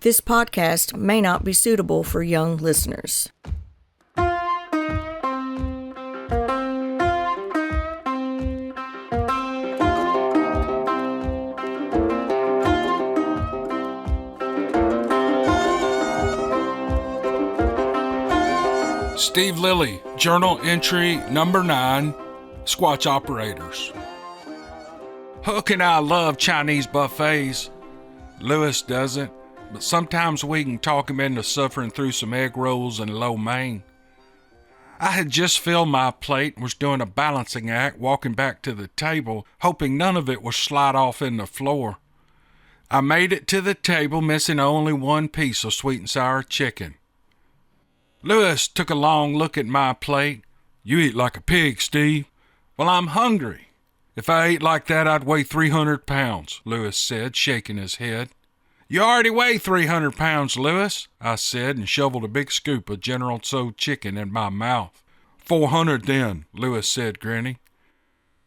This podcast may not be suitable for young listeners. Steve Lilly, Journal Entry Number 9, Squatch Operators. Hook and I love Chinese buffets. Lewis doesn't, but sometimes we can talk him into suffering through some egg rolls and lo mein. I had just filled my plate and was doing a balancing act, walking back to the table, hoping none of it would slide off in the floor. I made it to the table, missing only one piece of sweet and sour chicken. Lewis took a long look at my plate. "You eat like a pig, Steve." "Well, I'm hungry. If I ate like that, I'd weigh 300 pounds, Lewis said, shaking his head. "You already weigh 300 pounds, Lewis," I said, and shoveled a big scoop of General Tso chicken in my mouth. 400 then, Lewis said, grinning.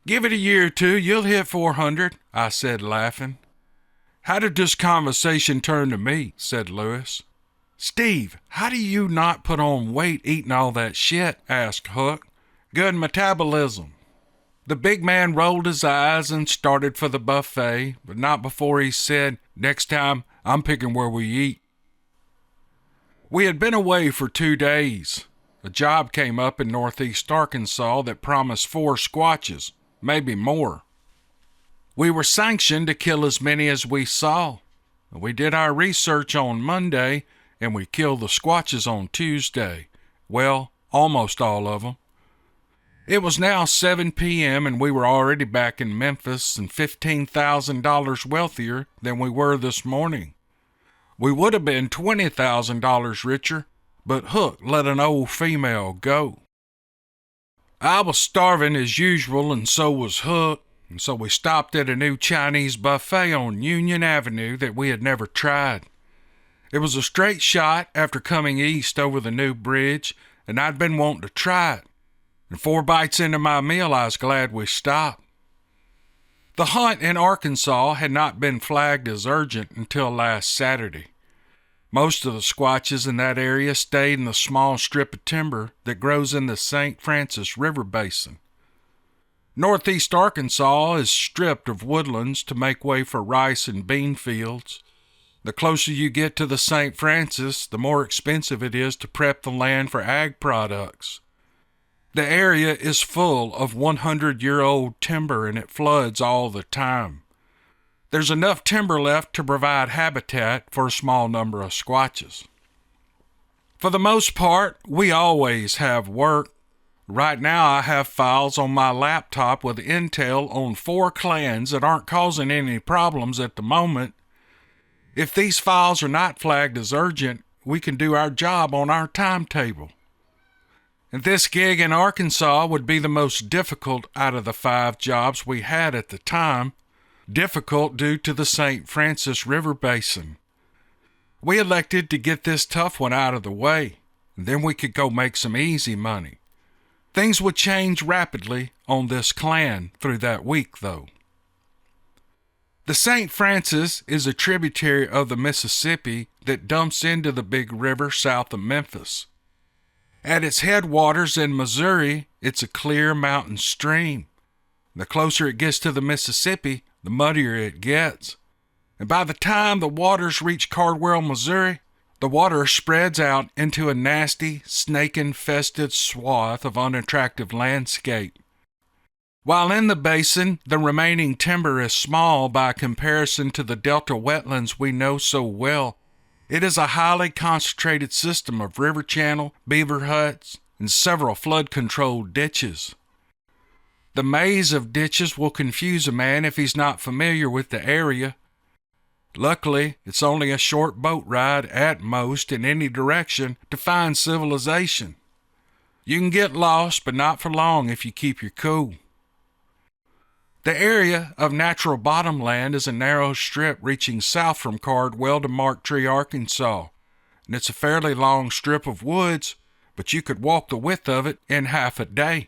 "Give it a year or two, you'll hit 400, I said, laughing. "How did this conversation turn to me?" said Lewis. "Steve, how do you not put on weight eating all that shit?" asked Hook. "Good metabolism." The big man rolled his eyes and started for the buffet, but not before he said, "Next time, I'm picking where we eat." We had been away for 2 days. A job came up in northeast Arkansas that promised 4 squatches, maybe more. We were sanctioned to kill as many as we saw. We did our research on Monday, and we killed the squatches on Tuesday. Well, almost all of them. It was now 7 p.m. and we were already back in Memphis and $15,000 wealthier than we were this morning. We would have been $20,000 richer, but Hook let an old female go. I was starving as usual, and so was Hook, and so we stopped at a new Chinese buffet on Union Avenue that we had never tried. It was a straight shot after coming east over the new bridge, and I'd been wanting to try it. And 4 bites into my meal, I was glad we stopped. The hunt in Arkansas had not been flagged as urgent until last Saturday. Most of the squatches in that area stayed in the small strip of timber that grows in the St. Francis River Basin. Northeast Arkansas is stripped of woodlands to make way for rice and bean fields. The closer you get to the St. Francis, the more expensive it is to prep the land for ag products. The area is full of 100-year-old timber, and it floods all the time. There's enough timber left to provide habitat for a small number of squatches. For the most part, we always have work. Right now I have files on my laptop with intel on 4 clans that aren't causing any problems at the moment. If these files are not flagged as urgent, we can do our job on our timetable. And this gig in Arkansas would be the most difficult out of the 5 jobs we had at the time, difficult due to the St. Francis River Basin. We elected to get this tough one out of the way, and then we could go make some easy money. Things would change rapidly on this clan through that week, though. The St. Francis is a tributary of the Mississippi that dumps into the big river south of Memphis. At its headwaters in Missouri, it's a clear mountain stream. The closer it gets to the Mississippi, the muddier it gets. And by the time the waters reach Cardwell, Missouri, the water spreads out into a nasty, snake-infested swath of unattractive landscape. While in the basin, the remaining timber is small by comparison to the delta wetlands we know so well. It is a highly concentrated system of river channel, beaver huts, and several flood-controlled ditches. The maze of ditches will confuse a man if he's not familiar with the area. Luckily, it's only a short boat ride at most in any direction to find civilization. You can get lost, but not for long if you keep your cool. The area of natural bottomland is a narrow strip reaching south from Cardwell to Mark Tree, Arkansas, and it's a fairly long strip of woods, but you could walk the width of it in half a day.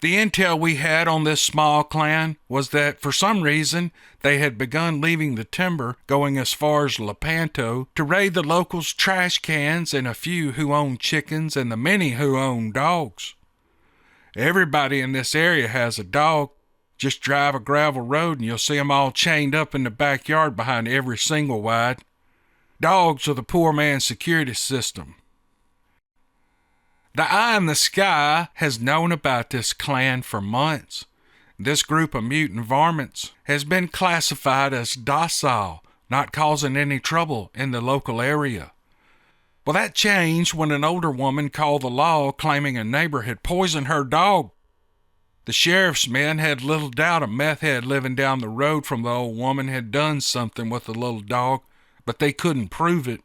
The intel we had on this small clan was that for some reason they had begun leaving the timber, going as far as Lepanto to raid the locals' trash cans and a few who owned chickens and the many who owned dogs. Everybody in this area has a dog. Just drive a gravel road and you'll see them all chained up in the backyard behind every single wide. Dogs are the poor man's security system. The Eye in the Sky has known about this clan for months. This group of mutant varmints has been classified as docile, not causing any trouble in the local area. Well, that changed when an older woman called the law claiming a neighbor had poisoned her dog. The sheriff's men had little doubt a meth head living down the road from the old woman had done something with the little dog, but they couldn't prove it.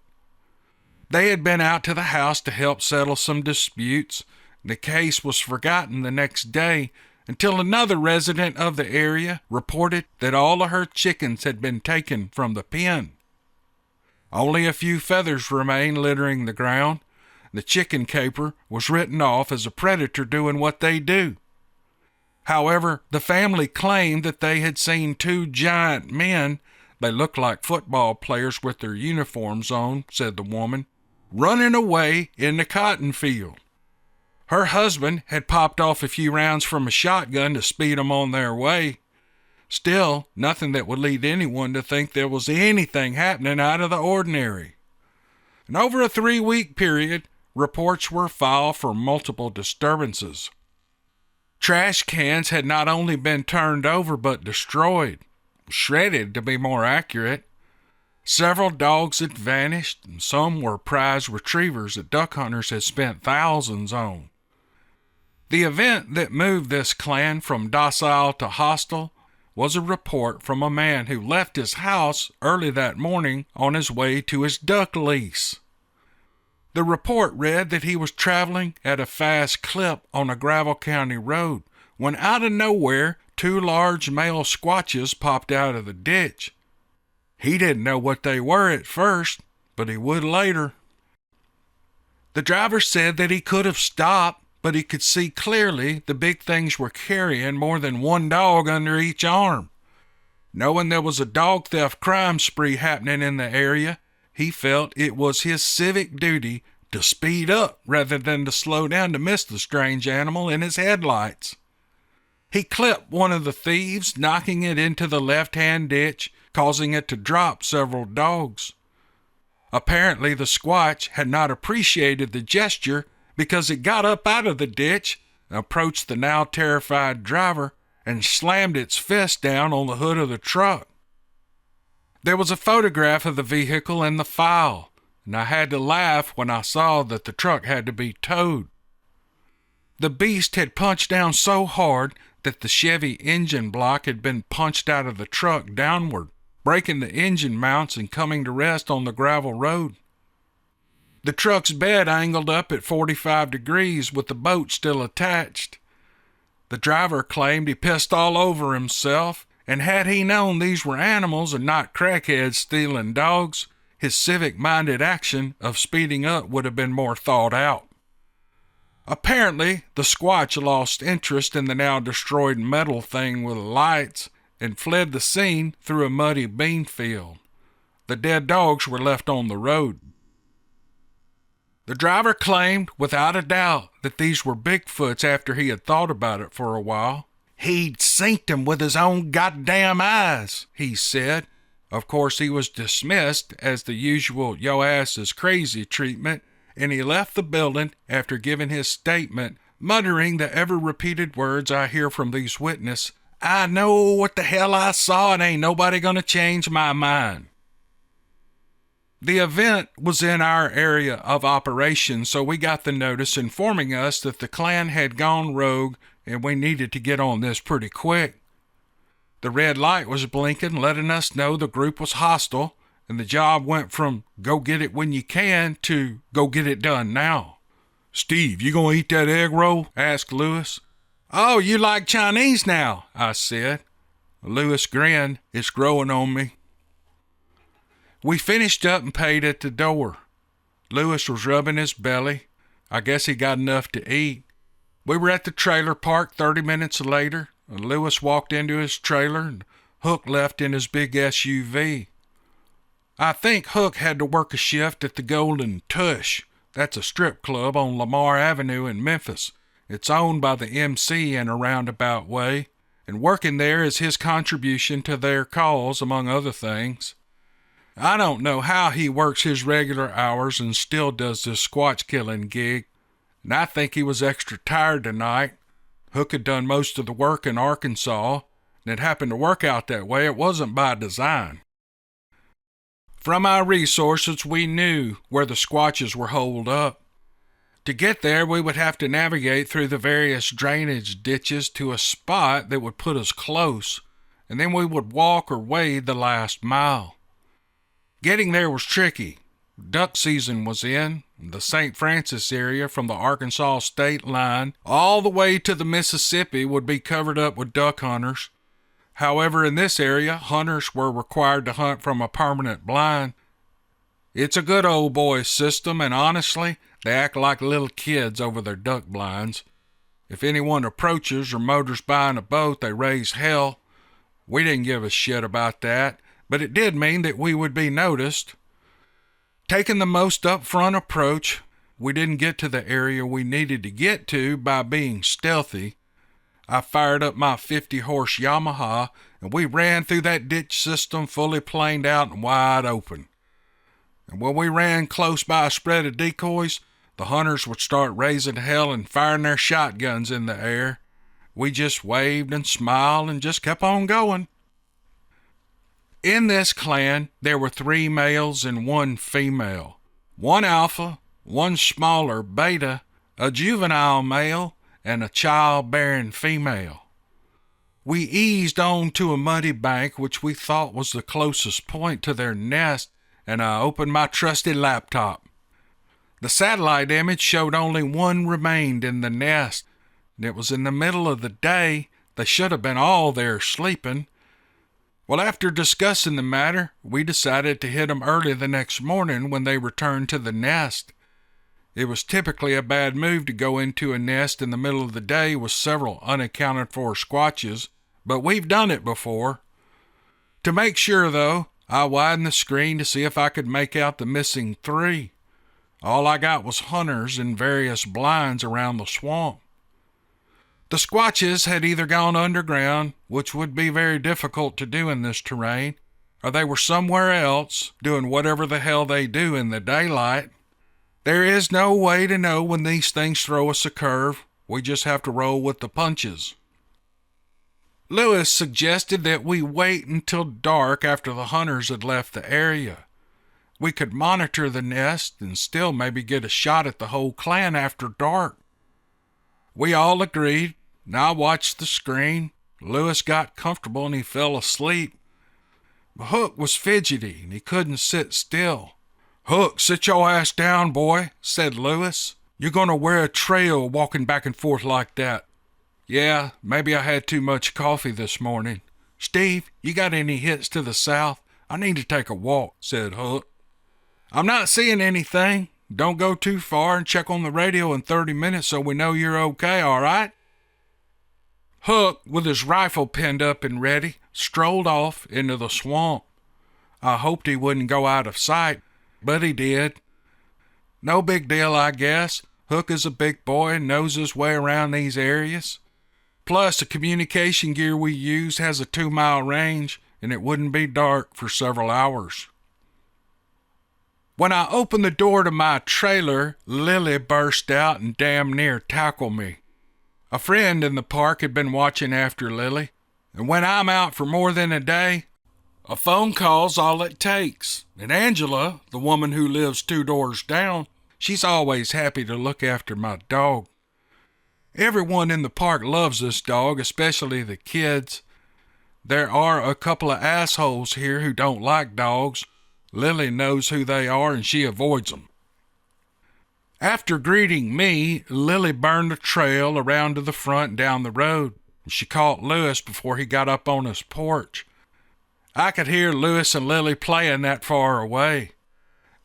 They had been out to the house to help settle some disputes. The case was forgotten the next day until another resident of the area reported that all of her chickens had been taken from the pen. Only a few feathers remained littering the ground. The chicken caper was written off as a predator doing what they do. However, the family claimed that they had seen two giant men, they looked like football players with their uniforms on, said the woman, running away in the cotton field. Her husband had popped off a few rounds from a shotgun to speed them on their way. Still, nothing that would lead anyone to think there was anything happening out of the ordinary. And over a 3-week period, reports were filed for multiple disturbances. Trash cans had not only been turned over but destroyed, shredded to be more accurate. Several dogs had vanished, and some were prize retrievers that duck hunters had spent thousands on. The event that moved this clan from docile to hostile was a report from a man who left his house early that morning on his way to his duck lease. The report read that he was traveling at a fast clip on a Gravel County road when out of nowhere 2 large male squatches popped out of the ditch. He didn't know what they were at first, but he would later. The driver said that he could have stopped, but he could see clearly the big things were carrying more than one dog under each arm. Knowing there was a dog theft crime spree happening in the area, he felt it was his civic duty to speed up rather than to slow down to miss the strange animal in his headlights. He clipped one of the thieves, knocking it into the left-hand ditch, causing it to drop several dogs. Apparently, the squatch had not appreciated the gesture because it got up out of the ditch, approached the now terrified driver, and slammed its fist down on the hood of the truck. There was a photograph of the vehicle in the file, and I had to laugh when I saw that the truck had to be towed. The beast had punched down so hard that the Chevy engine block had been punched out of the truck downward, breaking the engine mounts and coming to rest on the gravel road. The truck's bed angled up at 45 degrees with the boat still attached. The driver claimed he pissed all over himself, and had he known these were animals and not crackheads stealing dogs, his civic-minded action of speeding up would have been more thought out. Apparently, the squatch lost interest in the now destroyed metal thing with lights and fled the scene through a muddy bean field. The dead dogs were left on the road. The driver claimed without a doubt that these were Bigfoots after he had thought about it for a while. He'd seen them with his own goddamn eyes, he said. Of course, he was dismissed as the usual yo ass is crazy treatment, and he left the building after giving his statement, muttering the ever-repeated words I hear from these witnesses, "I know what the hell I saw and ain't nobody gonna change my mind." The event was in our area of operation, so we got the notice informing us that the clan had gone rogue and we needed to get on this pretty quick. The red light was blinking, letting us know the group was hostile, and the job went from go get it when you can to go get it done now. "Steve, you gonna eat that egg roll?" asked Lewis. "Oh, you like Chinese now?" I said. Lewis grinned. "It's growing on me." We finished up and paid at the door. Lewis was rubbing his belly. I guess he got enough to eat. We were at the trailer park 30 minutes later, and Lewis walked into his trailer and Hook left in his big SUV. I think Hook had to work a shift at the Golden Tush. That's a strip club on Lamar Avenue in Memphis. It's owned by the MC in a roundabout way, and working there is his contribution to their cause, among other things. I don't know how he works his regular hours and still does this squatch killing gig, and I think he was extra tired tonight. Hook had done most of the work in Arkansas, and it happened to work out that way. It wasn't by design. From our resources, we knew where the squatches were holed up. To get there, we would have to navigate through the various drainage ditches to a spot that would put us close, and then we would walk or wade the last mile. Getting there was tricky. Duck season was in. The St. Francis area from the Arkansas state line all the way to the Mississippi would be covered up with duck hunters. However, in this area, hunters were required to hunt from a permanent blind. It's a good old boy system, and honestly, they act like little kids over their duck blinds. If anyone approaches or motors by in a boat, they raise hell. We didn't give a shit about that, but it did mean that we would be noticed. Taking the most upfront approach, we didn't get to the area we needed to get to by being stealthy. I fired up my 50-horse Yamaha, and we ran through that ditch system fully planed out and wide open. And when we ran close by a spread of decoys, the hunters would start raising hell and firing their shotguns in the air. We just waved and smiled and just kept on going. In this clan, there were 3 males and 1 female. 1 alpha, 1 smaller beta, a juvenile male, and a childbearing female. We eased on to a muddy bank which we thought was the closest point to their nest, and I opened my trusty laptop. The satellite image showed only 1 remained in the nest, and it was in the middle of the day. They should have been all there sleeping. Well, after discussing the matter, we decided to hit them early the next morning when they returned to the nest. It was typically a bad move to go into a nest in the middle of the day with several unaccounted for squatches, but we've done it before. To make sure, though, I widened the screen to see if I could make out the missing 3. All I got was hunters in various blinds around the swamp. The squatches had either gone underground, which would be very difficult to do in this terrain, or they were somewhere else doing whatever the hell they do in the daylight. There is no way to know when these things throw us a curve. We just have to roll with the punches. Lewis suggested that we wait until dark after the hunters had left the area. We could monitor the nest and still maybe get a shot at the whole clan after dark. We all agreed, and I watched the screen. Lewis got comfortable and he fell asleep. Hook was fidgety and he couldn't sit still. "Hook, sit your ass down, boy," said Lewis. "You're gonna wear a trail walking back and forth like that." "Yeah, maybe I had too much coffee this morning." "Steve, you got any hits to the south? I need to take a walk," said Hook. "I'm not seeing anything. Don't go too far and check on the radio in 30 minutes so we know you're okay, all right?" Hook, with his rifle pinned up and ready, strolled off into the swamp. I hoped he wouldn't go out of sight, but he did. No big deal, I guess. Hook is a big boy and knows his way around these areas. Plus, the communication gear we use has a 2-mile range, and it wouldn't be dark for several hours. When I opened the door to my trailer, Lilly burst out and damn near tackled me. A friend in the park had been watching after Lilly, and when I'm out for more than a day, a phone call's all it takes. And Angela, the woman who lives 2 doors down, she's always happy to look after my dog. Everyone in the park loves this dog, especially the kids. There are a couple of assholes here who don't like dogs. Lilly knows who they are and she avoids them. After greeting me, Lilly burned a trail around to the front and down the road. She caught Lewis before he got up on his porch. I could hear Lewis and Lilly playing that far away.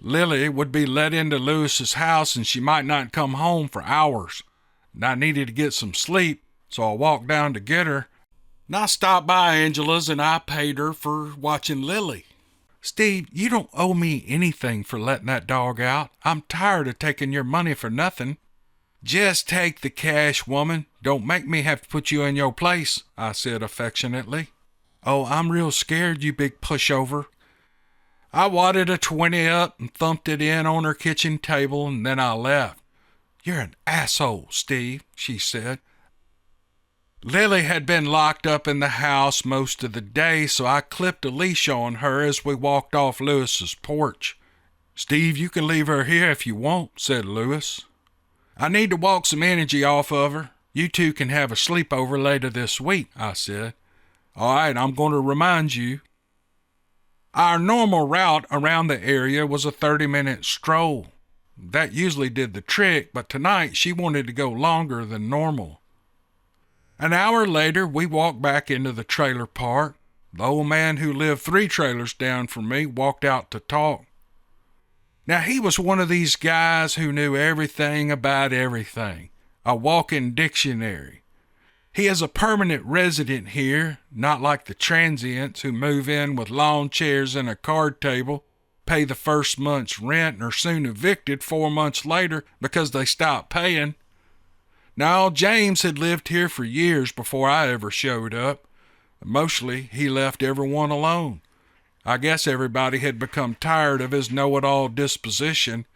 Lilly would be let into Lewis's house and she might not come home for hours. and I needed to get some sleep, so I walked down to get her. And I stopped by Angela's and I paid her for watching Lilly. Steve, you don't owe me anything for letting that dog out. I'm tired of taking your money for nothing. Just take the cash, woman. Don't make me have to put you in your place, I said affectionately. Oh, I'm real scared, you big pushover. I wadded a 20 up and thumped it in on her kitchen table, and then I left. You're an asshole, Steve, she said. Lilly had been locked up in the house most of the day, so I clipped a leash on her as we walked off Lewis's porch. Steve, you can leave her here if you want, said Lewis. I need to walk some energy off of her. You two can have a sleepover later this week, I said. All right, I'm going to remind you. Our normal route around the area was a 30-minute stroll. That usually did the trick, but tonight she wanted to go longer than normal. An hour later, we walked back into the trailer park. The old man who lived 3 trailers down from me walked out to talk. Now, he was one of these guys who knew everything about everything, a walking dictionary. He is a permanent resident here, not like the transients who move in with lawn chairs and a card table, pay the first month's rent, and are soon evicted 4 months later because they stopped paying. Now, James had lived here for years before I ever showed up. Mostly, he left everyone alone. I guess everybody had become tired of his know-it-all disposition.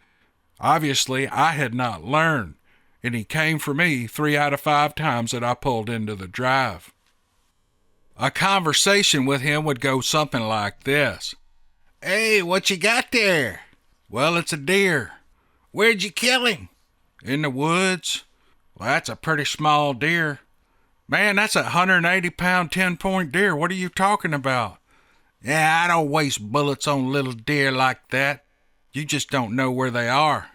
Obviously, I had not learned, and he came for me 3 out of 5 times that I pulled into the drive. A conversation with him would go something like this. Hey, what you got there? Well, it's a deer. Where'd you kill him? In the woods. Well, that's a pretty small deer. Man, that's a 180-pound 10-point deer. What are you talking about? Yeah, I don't waste bullets on little deer like that. You just don't know where they are.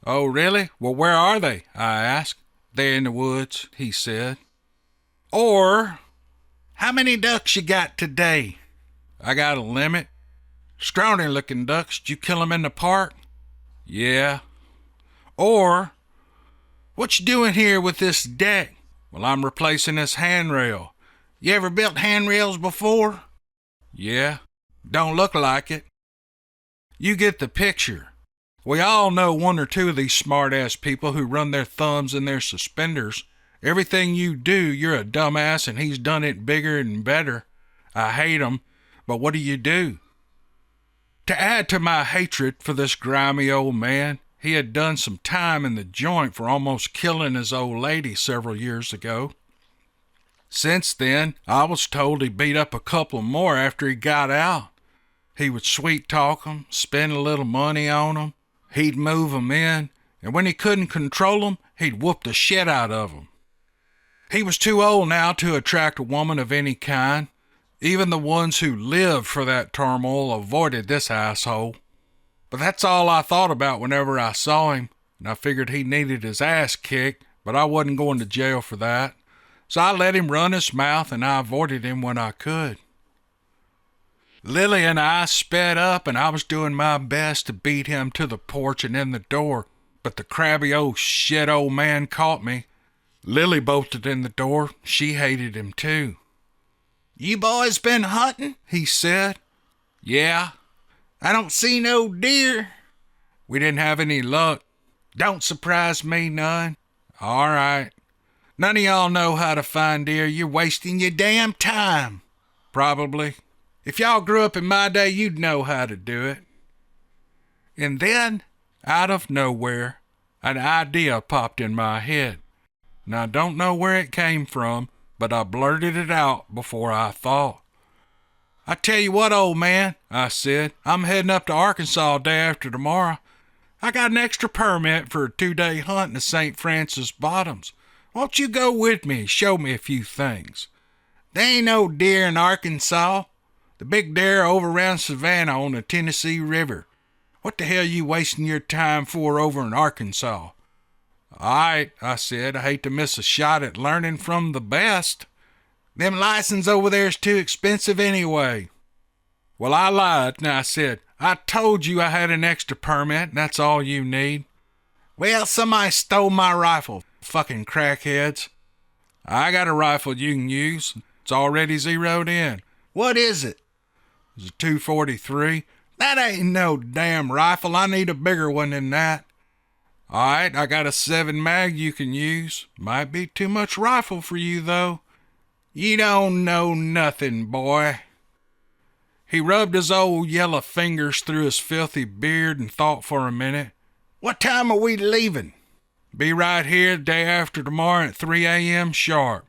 Oh, really? Well, where are they? I asked. They're in the woods, he said. Or, how many ducks you got today? I got a limit. Scrawny-looking ducks. Did you kill them in the park? Yeah. Or, what you doing here with this deck? Well, I'm replacing this handrail. You ever built handrails before? Yeah. Don't look like it. You get the picture. We all know 1 or 2 of these smart-ass people who run their thumbs in their suspenders. Everything you do, you're a dumbass, and he's done it bigger and better. I hate him, but what do? To add to my hatred for this grimy old man, he had done some time in the joint for almost killing his old lady several years ago. Since then, I was told he beat up a couple more after he got out. He would sweet-talk 'em, spend a little money on 'em. He'd move 'em in, and when he couldn't control 'em, he'd whoop the shit out of 'em. He was too old now to attract a woman of any kind. Even the ones who lived for that turmoil avoided this asshole. But that's all I thought about whenever I saw him, and I figured he needed his ass kicked, but I wasn't going to jail for that. So I let him run his mouth, and I avoided him when I could. Lilly and I sped up, and I was doing my best to beat him to the porch and in the door, but the crabby old man caught me. Lilly bolted in the door. She hated him too. You boys been hunting? He said. Yeah. I don't see no deer. We didn't have any luck. Don't surprise me none. All right. None of y'all know how to find deer. You're wasting your damn time. Probably. If y'all grew up in my day, you'd know how to do it. And then, out of nowhere, an idea popped in my head. And I don't know where it came from, but I blurted it out before I thought. I tell you what, old man, I said, I'm heading up to Arkansas day after tomorrow. I got an extra permit for a 2-day hunt in the St. Francis Bottoms. Won't you go with me and show me a few things? There ain't no deer in Arkansas. The big deer over around Savannah on the Tennessee River. What the hell you wasting your time for over in Arkansas? All right, I said, I hate to miss a shot at learning from the best. Them licenses over there's too expensive anyway. Well, I lied, and I said, I told you I had an extra permit, and that's all you need. Well, somebody stole my rifle, fucking crackheads. I got a rifle you can use. It's already zeroed in. What is it? It's a 243. That ain't no damn rifle. I need a bigger one than that. All right, I got a 7 mag you can use. Might be too much rifle for you, though. You don't know nothing, boy. He rubbed his old yellow fingers through his filthy beard and thought for a minute. What time are we leaving? Be right here the day after tomorrow at 3 a.m. sharp.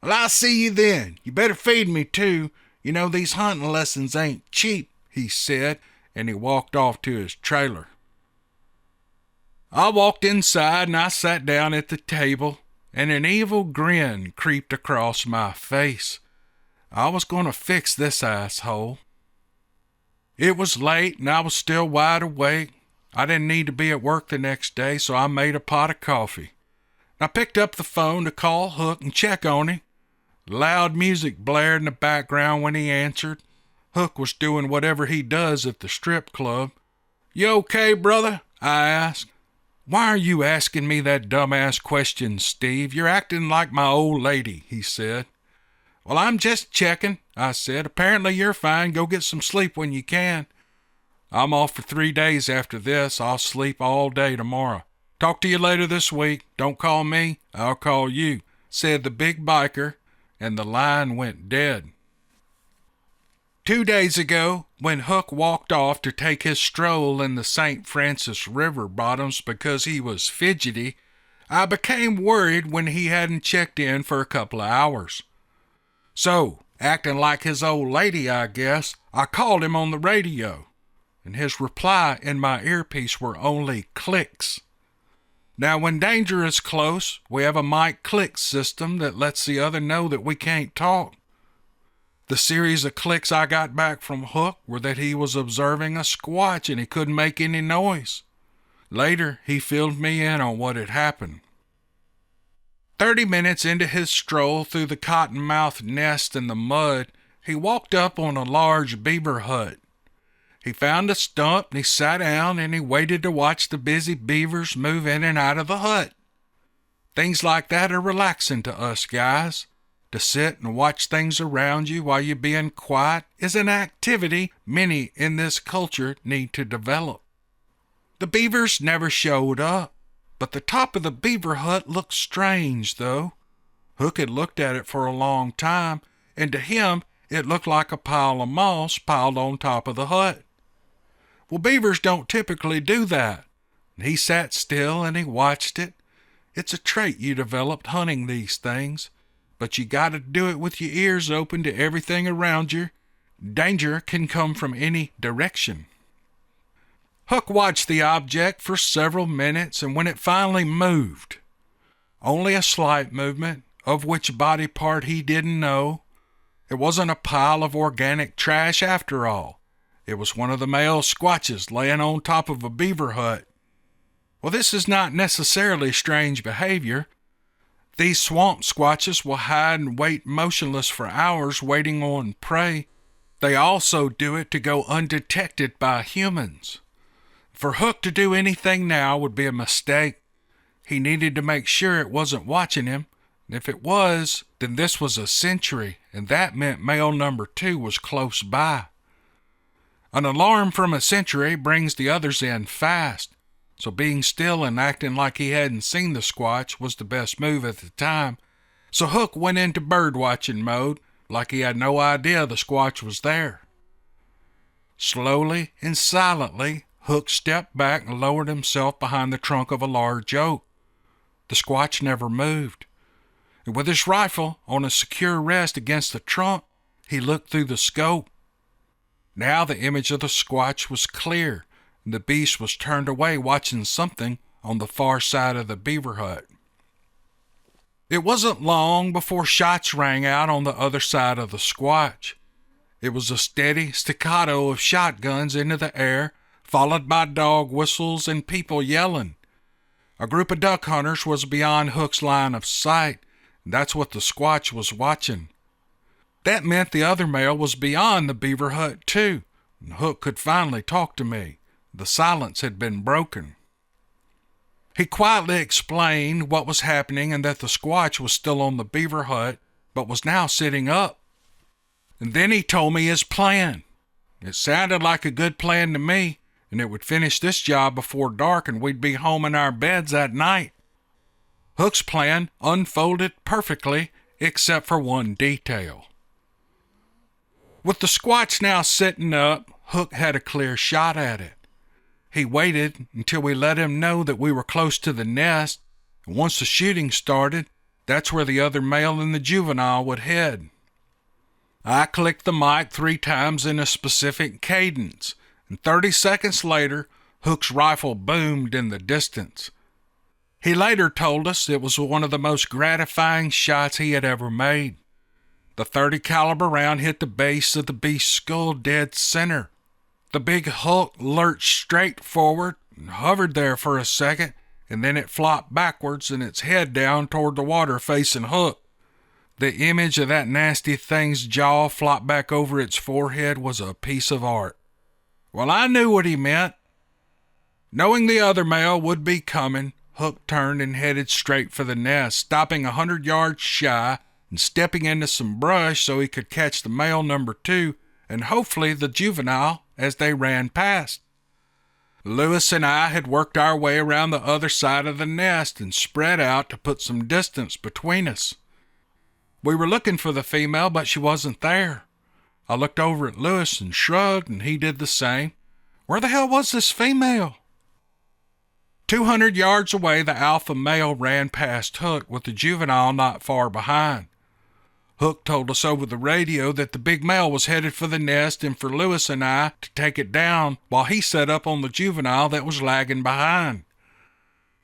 Well, I'll see you then. You better feed me, too. You know, these hunting lessons ain't cheap, he said, and he walked off to his trailer. I walked inside and I sat down at the table, and an evil grin creeped across my face. I was going to fix this asshole. It was late and I was still wide awake. I didn't need to be at work the next day, so I made a pot of coffee. I picked up the phone to call Hook and check on him. Loud music blared in the background when he answered. Hook was doing whatever he does at the strip club. You okay, brother? I asked. Why are you asking me that dumbass question, Steve? You're acting like my old lady, he said. Well, I'm just checking, I said. Apparently you're fine. Go get some sleep when you can. I'm off for 3 days after this. I'll sleep all day tomorrow. Talk to you later this week. Don't call me. I'll call you, said the big biker, and the line went dead. 2 days ago, when Hook walked off to take his stroll in the St. Francis River bottoms because he was fidgety, I became worried when he hadn't checked in for a couple of hours. So, acting like his old lady, I guess, I called him on the radio, and his reply in my earpiece were only clicks. Now, when danger is close, we have a mic click system that lets the other know that we can't talk. The series of clicks I got back from Hook were that he was observing a squatch and he couldn't make any noise. Later, he filled me in on what had happened. 30 minutes into his stroll through the cottonmouth nest in the mud, he walked up on a large beaver hut. He found a stump and he sat down and he waited to watch the busy beavers move in and out of the hut. Things like that are relaxing to us guys. To sit and watch things around you while you're being quiet is an activity many in this culture need to develop. The beavers never showed up, but the top of the beaver hut looked strange, though. Hook had looked at it for a long time, and to him it looked like a pile of moss piled on top of the hut. Well, beavers don't typically do that. He sat still and he watched it. It's a trait you developed hunting these things. But you gotta do it with your ears open to everything around you. Danger can come from any direction. Hook watched the object for several minutes, and when it finally moved, only a slight movement, of which body part he didn't know, it wasn't a pile of organic trash after all. It was one of the male squatches laying on top of a beaver hut. Well, this is not necessarily strange behavior. These swamp squatches will hide and wait motionless for hours waiting on prey. They also do it to go undetected by humans. For Hook to do anything now would be a mistake. He needed to make sure it wasn't watching him. And if it was, then this was a sentry, and that meant male number 2 was close by. An alarm from a sentry brings the others in fast. So being still and acting like he hadn't seen the squatch was the best move at the time. So Hook went into bird-watching mode, like he had no idea the squatch was there. Slowly and silently, Hook stepped back and lowered himself behind the trunk of a large oak. The squatch never moved. And with his rifle on a secure rest against the trunk, he looked through the scope. Now the image of the squatch was clear, and the beast was turned away watching something on the far side of the beaver hut. It wasn't long before shots rang out on the other side of the squatch. It was a steady staccato of shotguns into the air, followed by dog whistles and people yelling. A group of duck hunters was beyond Hook's line of sight, and that's what the squatch was watching. That meant the other male was beyond the beaver hut too, and Hook could finally talk to me. The silence had been broken. He quietly explained what was happening and that the Squatch was still on the beaver hut, but was now sitting up. And then he told me his plan. It sounded like a good plan to me, and it would finish this job before dark and we'd be home in our beds that night. Hook's plan unfolded perfectly, except for one detail. With the Squatch now sitting up, Hook had a clear shot at it. He waited until we let him know that we were close to the nest, and once the shooting started, that's where the other male and the juvenile would head. I clicked the mic 3 times in a specific cadence, and 30 seconds later, Hook's rifle boomed in the distance. He later told us it was one of the most gratifying shots he had ever made. The .30 caliber round hit the base of the beast's skull dead center. The big Hulk lurched straight forward and hovered there for a second, and then it flopped backwards and its head down toward the water facing Hook. The image of that nasty thing's jaw flop back over its forehead was a piece of art. Well, I knew what he meant. Knowing the other male would be coming, Hook turned and headed straight for the nest, stopping 100 yards shy and stepping into some brush so he could catch the male number 2 and hopefully the juvenile as they ran past. Lewis and I had worked our way around the other side of the nest and spread out to put some distance between us. We were looking for the female, but she wasn't there. I looked over at Lewis and shrugged, and he did the same. Where the hell was this female? 200 yards away, the alpha male ran past Hook with the juvenile not far behind. Hook told us over the radio that the big male was headed for the nest and for Lewis and I to take it down while he set up on the juvenile that was lagging behind.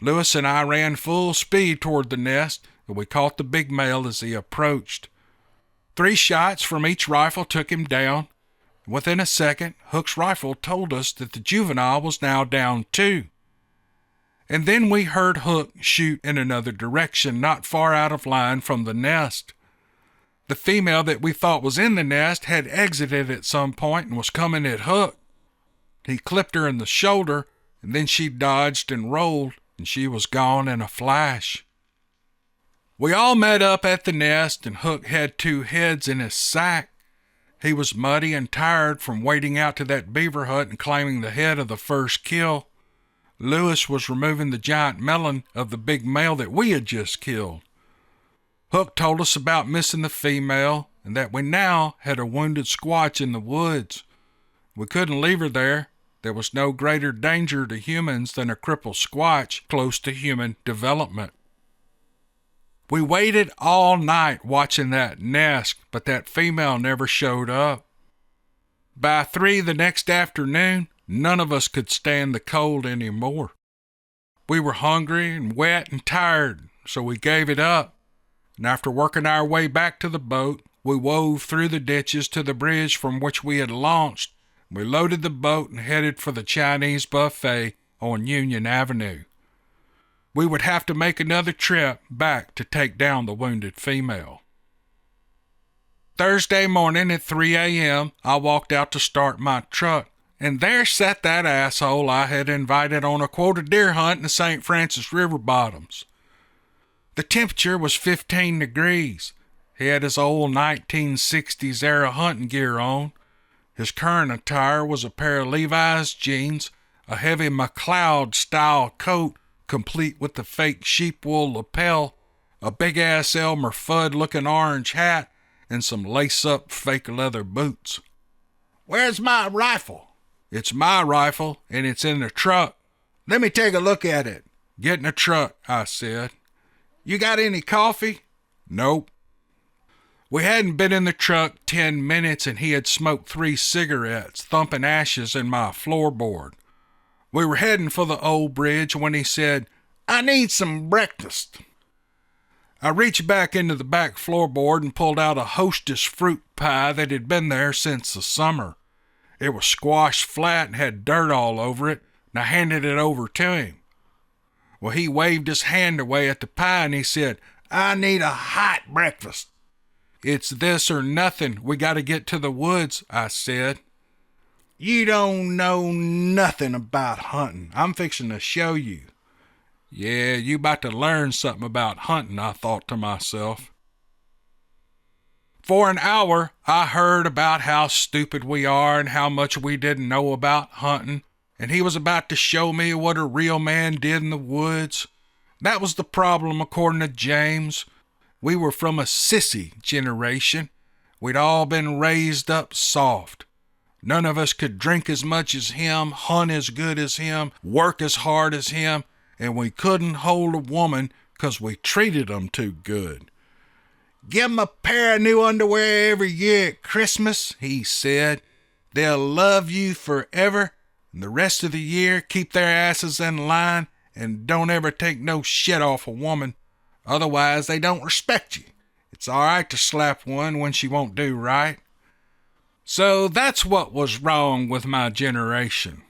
Lewis and I ran full speed toward the nest, and we caught the big male as he approached. 3 shots from each rifle took him down. Within a second, Hook's rifle told us that the juvenile was now down too. And then we heard Hook shoot in another direction, not far out of line from the nest. The female that we thought was in the nest had exited at some point and was coming at Hook. He clipped her in the shoulder, and then she dodged and rolled, and she was gone in a flash. We all met up at the nest, and Hook had 2 heads in his sack. He was muddy and tired from wading out to that beaver hut and claiming the head of the first kill. Lewis was removing the giant melon of the big male that we had just killed. Hook told us about missing the female and that we now had a wounded Squatch in the woods. We couldn't leave her there. There was no greater danger to humans than a crippled Squatch close to human development. We waited all night watching that nest, but that female never showed up. By 3 the next afternoon, none of us could stand the cold anymore. We were hungry and wet and tired, so we gave it up. And after working our way back to the boat, we wove through the ditches to the bridge from which we had launched. We loaded the boat and headed for the Chinese buffet on Union Avenue. We would have to make another trip back to take down the wounded female. Thursday morning at 3 a.m., I walked out to start my truck, and there sat that asshole I had invited on a quota deer hunt in the St. Francis River bottoms. The temperature was 15 degrees. He had his old 1960s era hunting gear on. His current attire was a pair of Levi's jeans, a heavy McLeod-style coat complete with the fake sheep wool lapel, a big-ass Elmer Fudd-looking orange hat, and some lace-up fake leather boots. "Where's my rifle?" "It's my rifle, and it's in the truck." "Let me take a look at it." "Get in the truck," I said. "You got any coffee?" "Nope." We hadn't been in the truck 10 minutes, and he had smoked 3 cigarettes, thumping ashes in my floorboard. We were heading for the old bridge when he said, "I need some breakfast." I reached back into the back floorboard and pulled out a Hostess fruit pie that had been there since the summer. It was squashed flat and had dirt all over it, and I handed it over to him. Well, he waved his hand away at the pie and he said, "I need a hot breakfast." "It's this or nothing. We got to get to the woods," I said. "You don't know nothing about hunting. I'm fixing to show you." Yeah, you about to learn something about hunting, I thought to myself. For an hour, I heard about how stupid we are and how much we didn't know about hunting, and he was about to show me what a real man did in the woods. That was the problem, according to James. We were from a sissy generation. We'd all been raised up soft. None of us could drink as much as him, hunt as good as him, work as hard as him, and we couldn't hold a woman 'cause we treated 'em too good. "Give 'em a pair of new underwear every year at Christmas," he said. "They'll love you forever, and the rest of the year keep their asses in line and don't ever take no shit off a woman. Otherwise, they don't respect you. It's all right to slap one when she won't do right." So that's what was wrong with my generation.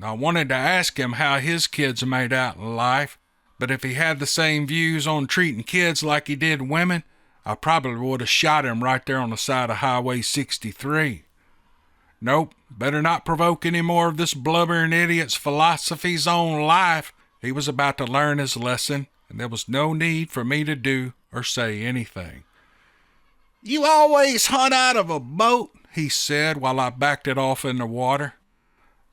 I wanted to ask him how his kids made out in life, but if he had the same views on treating kids like he did women, I probably would have shot him right there on the side of Highway 63. Nope, better not provoke any more of this blubbering idiot's philosophies on life. He was about to learn his lesson, and there was no need for me to do or say anything. "You always hunt out of a boat," he said while I backed it off in the water.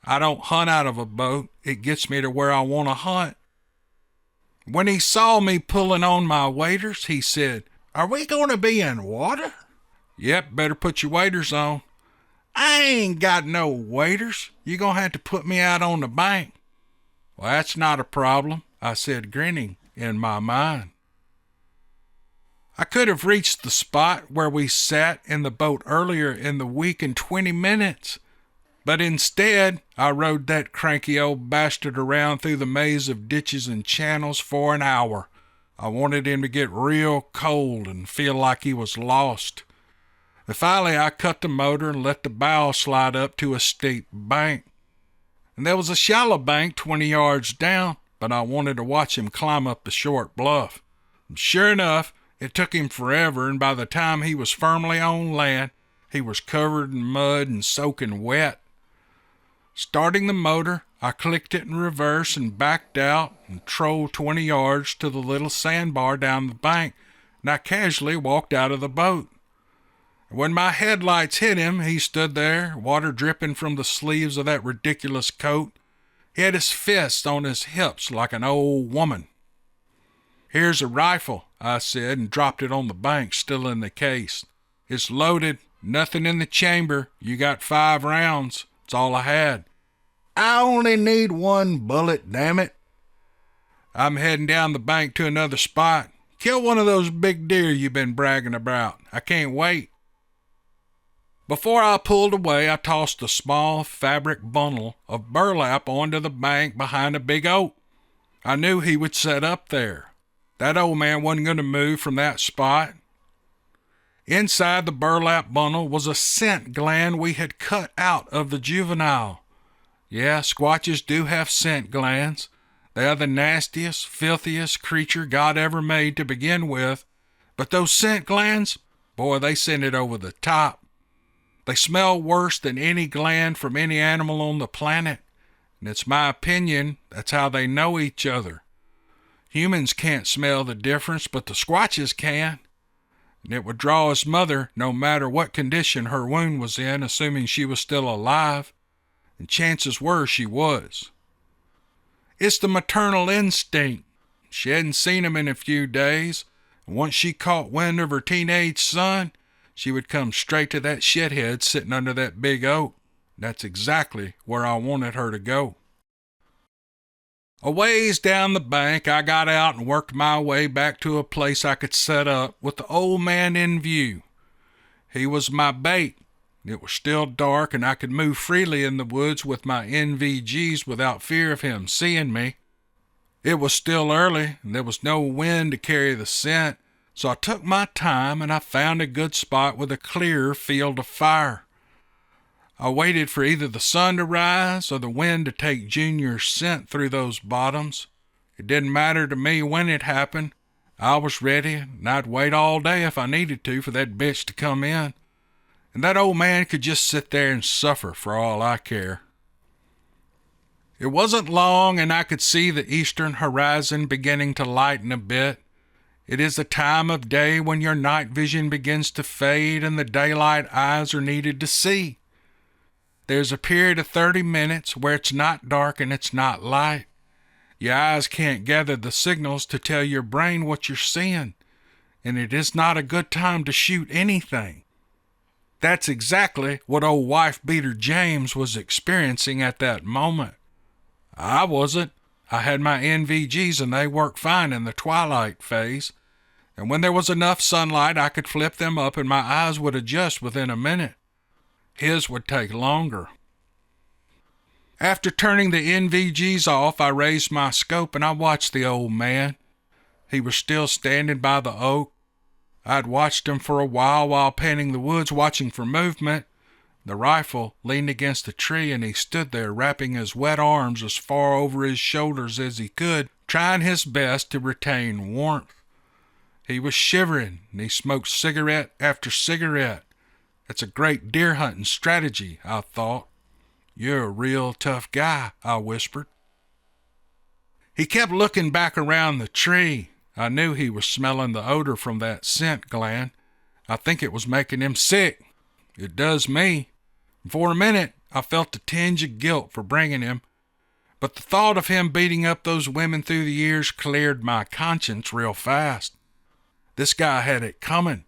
"I don't hunt out of a boat. It gets me to where I want to hunt." When he saw me pulling on my waders, he said, "Are we going to be in water?" "Yep, better put your waders on." "I ain't got no waders. You're going to have to put me out on the bank." "Well, that's not a problem," I said, grinning in my mind. I could have reached the spot where we sat in the boat earlier in the week in 20 minutes. But instead, I rode that cranky old bastard around through the maze of ditches and channels for an hour. I wanted him to get real cold and feel like he was lost. And finally, I cut the motor and let the bow slide up to a steep bank. And there was a shallow bank 20 yards down, but I wanted to watch him climb up the short bluff. And sure enough, it took him forever, and by the time he was firmly on land, he was covered in mud and soaking wet. Starting the motor, I clicked it in reverse and backed out and trolled 20 yards to the little sandbar down the bank, and I casually walked out of the boat. When my headlights hit him, he stood there, water dripping from the sleeves of that ridiculous coat. He had his fists on his hips like an old woman. "Here's a rifle," I said, and dropped it on the bank, still in the case. "It's loaded, nothing in the chamber. You got 5 rounds. It's all I had." "I only need 1 bullet, damn it." "I'm heading down the bank to another spot. Kill one of those big deer you've been bragging about. I can't wait." Before I pulled away, I tossed a small fabric bundle of burlap onto the bank behind a big oak. I knew he would set up there. That old man wasn't going to move from that spot. Inside the burlap bundle was a scent gland we had cut out of the juvenile. Yeah, squatches do have scent glands. They are the nastiest, filthiest creature God ever made to begin with. But those scent glands, boy, they send it over the top. They smell worse than any gland from any animal on the planet. And it's my opinion that's how they know each other. Humans can't smell the difference, but the squatches can. And it would draw his mother no matter what condition her wound was in, assuming she was still alive. And chances were she was. It's the maternal instinct. She hadn't seen him in a few days, and once she caught wind of her teenage son, she would come straight to that shithead sitting under that big oak. That's exactly where I wanted her to go. A ways down the bank, I got out and worked my way back to a place I could set up with the old man in view. He was my bait. It was still dark, and I could move freely in the woods with my NVGs without fear of him seeing me. It was still early, and there was no wind to carry the scent, so I took my time and I found a good spot with a clear field of fire. I waited for either the sun to rise or the wind to take Junior's scent through those bottoms. It didn't matter to me when it happened. I was ready, and I'd wait all day if I needed to for that bitch to come in. And that old man could just sit there and suffer for all I care. It wasn't long, and I could see the eastern horizon beginning to lighten a bit. It is a time of day when your night vision begins to fade and the daylight eyes are needed to see. There's a period of 30 minutes where it's not dark and it's not light. Your eyes can't gather the signals to tell your brain what you're seeing, and it is not a good time to shoot anything. That's exactly what old wife-beater James was experiencing at that moment. I wasn't. I had my NVGs and they worked fine in the twilight phase, and when there was enough sunlight I could flip them up and my eyes would adjust within a minute. His would take longer. After turning the NVGs off, I raised my scope and I watched the old man. He was still standing by the oak. I'd watched him for a while panning the woods, watching for movement. The rifle leaned against a tree and he stood there wrapping his wet arms as far over his shoulders as he could, trying his best to retain warmth. He was shivering and he smoked cigarette after cigarette. That's a great deer hunting strategy, I thought. You're a real tough guy, I whispered. He kept looking back around the tree. I knew he was smelling the odor from that scent gland. I think it was making him sick. It does me. For a minute, I felt a tinge of guilt for bringing him, but the thought of him beating up those women through the years cleared my conscience real fast. This guy had it coming.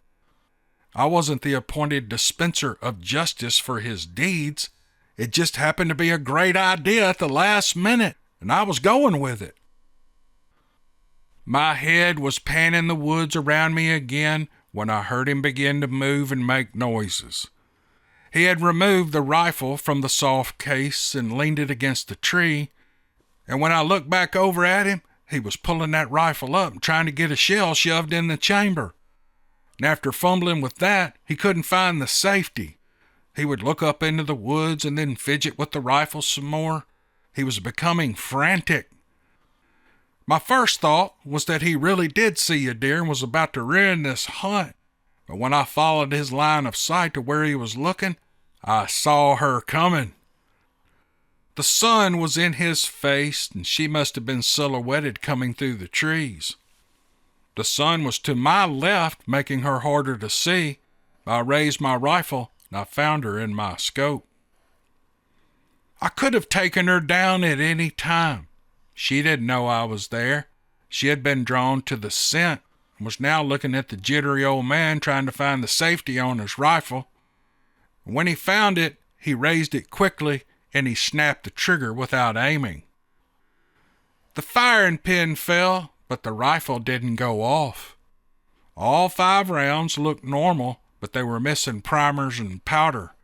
I wasn't the appointed dispenser of justice for his deeds. It just happened to be a great idea at the last minute, and I was going with it. My head was panning the woods around me again when I heard him begin to move and make noises. He had removed the rifle from the soft case and leaned it against the tree, and when I looked back over at him, he was pulling that rifle up and trying to get a shell shoved in the chamber. And after fumbling with that, he couldn't find the safety. He would look up into the woods and then fidget with the rifle some more. He was becoming frantic. My first thought was that he really did see a deer and was about to ruin this hunt. But when I followed his line of sight to where he was looking, I saw her coming. The sun was in his face, and she must have been silhouetted coming through the trees. The sun was to my left, making her harder to see. I raised my rifle, and I found her in my scope. I could have taken her down at any time. She didn't know I was there. She had been drawn to the scent and was now looking at the jittery old man trying to find the safety on his rifle. When he found it, he raised it quickly and he snapped the trigger without aiming. The firing pin fell, but the rifle didn't go off. All 5 rounds looked normal, but they were missing primers and powder.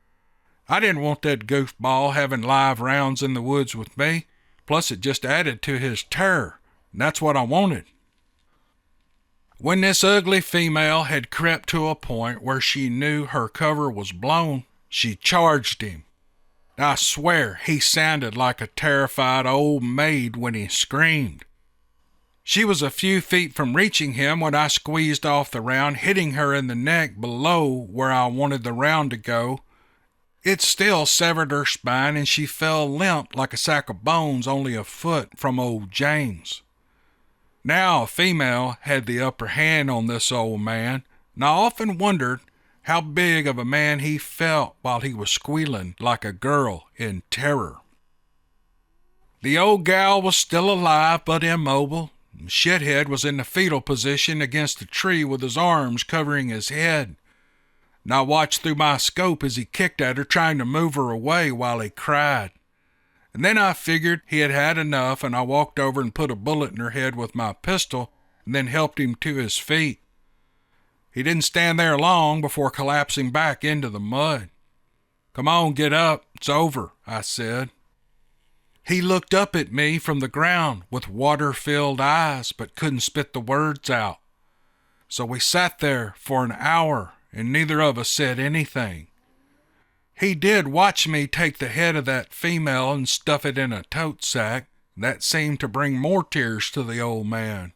I didn't want that goofball having live rounds in the woods with me, plus it just added to his terror, and that's what I wanted. When this ugly female had crept to a point where she knew her cover was blown, she charged him. I swear he sounded like a terrified old maid when he screamed. She was a few feet from reaching him when I squeezed off the round, hitting her in the neck below where I wanted the round to go. It still severed her spine and she fell limp like a sack of bones only a foot from old James. Now a female had the upper hand on this old man, and I often wondered how big of a man he felt while he was squealing like a girl in terror. The old gal was still alive but immobile. Shithead was in the fetal position against the tree with his arms covering his head. And I watched through my scope as he kicked at her, trying to move her away while he cried. And then I figured he had had enough, and I walked over and put a bullet in her head with my pistol, and then helped him to his feet. He didn't stand there long before collapsing back into the mud. "Come on, get up. It's over," I said. He looked up at me from the ground with water-filled eyes, but couldn't spit the words out. So we sat there for an hour, and neither of us said anything. He did watch me take the head of that female and stuff it in a tote sack. That seemed to bring more tears to the old man.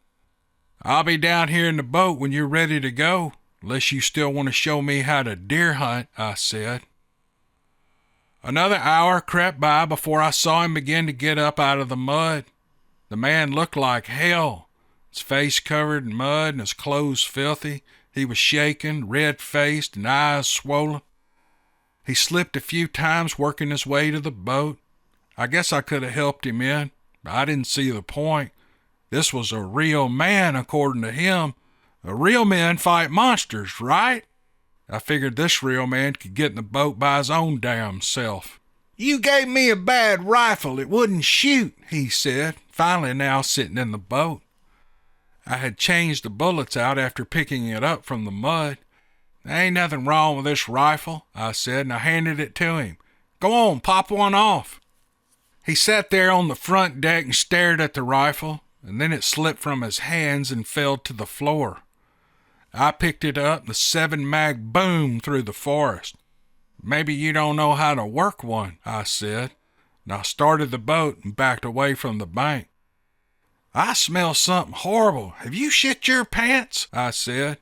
"I'll be down here in the boat when you're ready to go, unless you still want to show me how to deer hunt," I said. Another hour crept by before I saw him begin to get up out of the mud. The man looked like hell, his face covered in mud and his clothes filthy. He was shaking, red-faced, and eyes swollen. He slipped a few times working his way to the boat. I guess I could have helped him in, but I didn't see the point. This was a real man, according to him. A real man fight monsters, right? I figured this real man could get in the boat by his own damn self. "You gave me a bad rifle. It wouldn't shoot," he said, finally now sitting in the boat. I had changed the bullets out after picking it up from the mud. "There ain't nothing wrong with this rifle," I said, and I handed it to him. "Go on, pop one off." He sat there on the front deck and stared at the rifle, and then it slipped from his hands and fell to the floor. I picked it up, and the 7-mag boomed through the forest. "Maybe you don't know how to work one," I said, and I started the boat and backed away from the bank. "I smell something horrible. Have you shit your pants?" I said.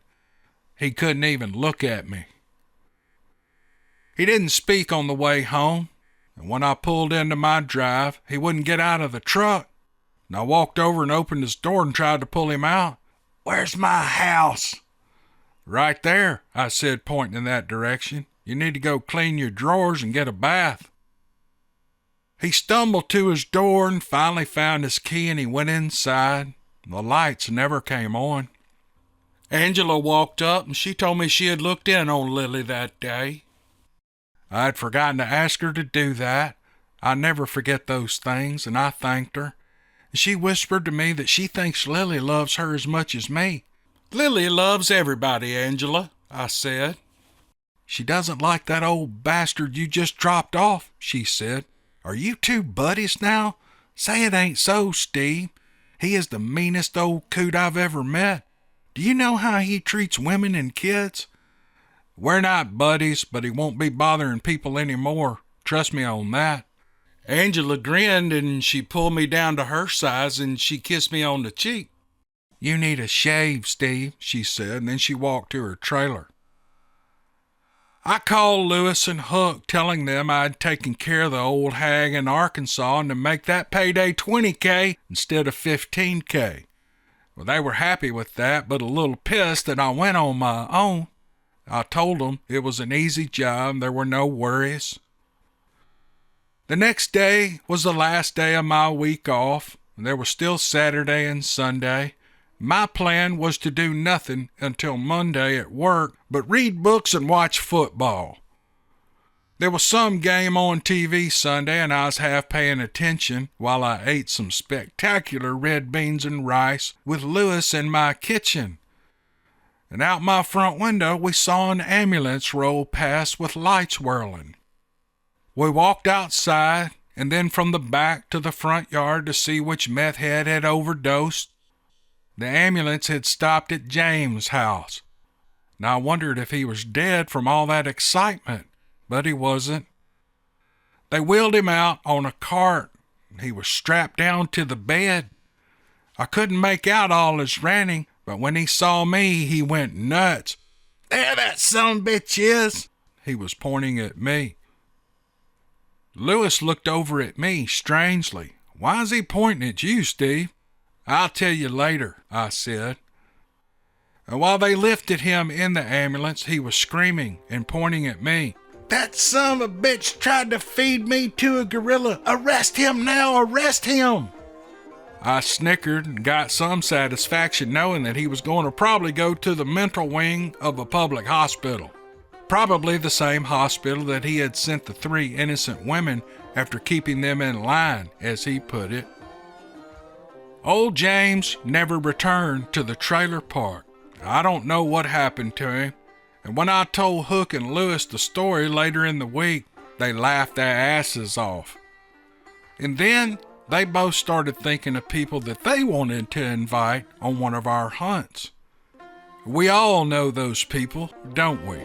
He couldn't even look at me. He didn't speak on the way home, and when I pulled into my drive, he wouldn't get out of the truck, and I walked over and opened his door and tried to pull him out. "Where's my house?" "Right there," I said, pointing in that direction. "You need to go clean your drawers and get a bath." He stumbled to his door and finally found his key, and he went inside. The lights never came on. Angela walked up, and she told me she had looked in on Lilly that day. I had forgotten to ask her to do that. I never forget those things, and I thanked her. She whispered to me that she thinks Lilly loves her as much as me. "Lilly loves everybody, Angela," I said. "She doesn't like that old bastard you just dropped off," she said. "Are you two buddies now? Say it ain't so, Steve. He is the meanest old coot I've ever met. Do you know how he treats women and kids?" "We're not buddies, but he won't be bothering people anymore. Trust me on that." Angela grinned, and she pulled me down to her size, and she kissed me on the cheek. "You need a shave, Steve," she said, and then she walked to her trailer. I called Lewis and Hook, telling them I'd taken care of the old hag in Arkansas and to make that payday $20K instead of $15K. Well, they were happy with that, but a little pissed that I went on my own. I told them it was an easy job, there were no worries. The next day was the last day of my week off, and there was still Saturday and Sunday. My plan was to do nothing until Monday at work, but read books and watch football. There was some game on TV Sunday, and I was half paying attention while I ate some spectacular red beans and rice with Lewis in my kitchen. And out my front window, we saw an ambulance roll past with lights whirling. We walked outside, and then from the back to the front yard to see which meth head had overdosed. The ambulance had stopped at James' house, and I wondered if he was dead from all that excitement, but he wasn't. They wheeled him out on a cart. He was strapped down to the bed. I couldn't make out all his ranting, but when he saw me, he went nuts. "There that sumbitch is!" He was pointing at me. Lewis looked over at me strangely. "Why is he pointing at you, Steve?" "I'll tell you later," I said. And while they lifted him in the ambulance, he was screaming and pointing at me. "That son of a bitch tried to feed me to a gorilla. Arrest him now, arrest him!" I snickered and got some satisfaction knowing that he was going to probably go to the mental wing of a public hospital. Probably the same hospital that he had sent the 3 innocent women after keeping them in line, as he put it. Old James never returned to the trailer park. I don't know what happened to him, and when I told Hook and Lewis the story later in the week, they laughed their asses off. And then they both started thinking of people that they wanted to invite on one of our hunts. We all know those people, don't we?